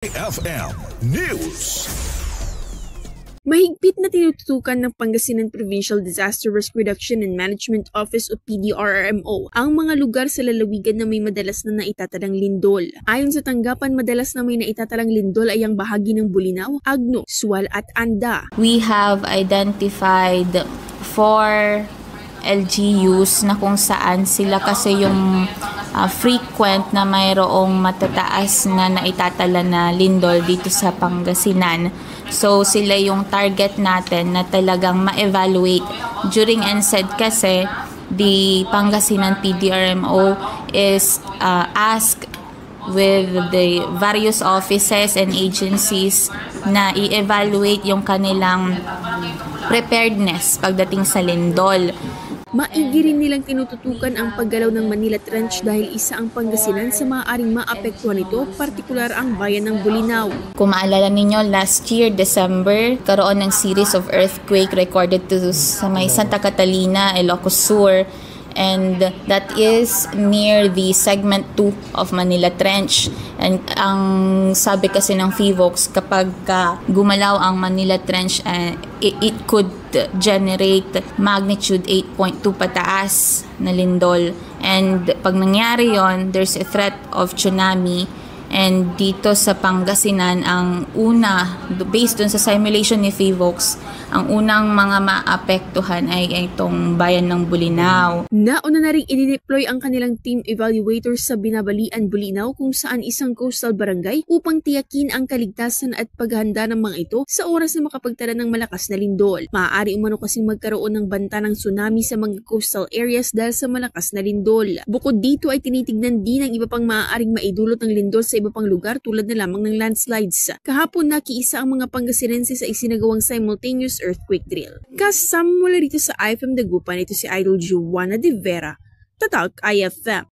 FM News. Mahigpit na tinututukan ng Pangasinan Provincial Disaster Risk Reduction and Management Office o PDRRMO ang mga lugar sa lalawigan na may madalas na naitatalang lindol. Ayon sa tanggapan, madalas na may naitatalang lindol ay ang bahagi ng Bulinaw, Agno, Sual at Anda. We have identified 4 LGUs na kung saan sila kasi yung frequent na mayroong matataas na naitatala na lindol dito sa Pangasinan. So sila yung target natin na talagang ma-evaluate. During NSED kasi, the Pangasinan PDRMO is asked with the various offices and agencies na i-evaluate yung kanilang preparedness pagdating sa lindol. Maigi rin nilang tinututukan ang paggalaw ng Manila Trench dahil isa ang Pangasinan sa maaaring maapektuhan nito, partikular ang bayan ng Bulinaw. Kung maalala ninyo, last year, December, karoon ng series of earthquake recorded to sa may Santa Catalina, Ilocos Sur, and that is near the segment 2 of Manila Trench. And ang sabi kasi ng FIVOX, kapag gumalaw ang Manila Trench, it could generate magnitude 8.2 pataas na lindol. And pag nangyari yon, there's a threat of tsunami. And dito sa Pangasinan, ang una, based dun sa simulation ni FIVOX, ang unang mga maapektuhan ay itong bayan ng Bulinaw. Nauna na rin i-deploy ang kanilang team evaluators sa Binabalian, Bulinaw kung saan isang coastal barangay upang tiyakin ang kaligtasan at paghahanda ng mga ito sa oras na makapagtala ng malakas na lindol. Maaari umano kasing magkaroon ng banta ng tsunami sa mga coastal areas dahil sa malakas na lindol. Bukod dito ay tinitignan din ang iba pang maaaring maidulot ng lindol sa iba pang lugar tulad na lamang ng landslides. Kahapon nakiisa ang mga Pangasinense sa isinagawang simultaneous earthquake drill. Kasama mula dito sa IFM Dagupan, ito si Idol Juana de Vera, Tatak IFM.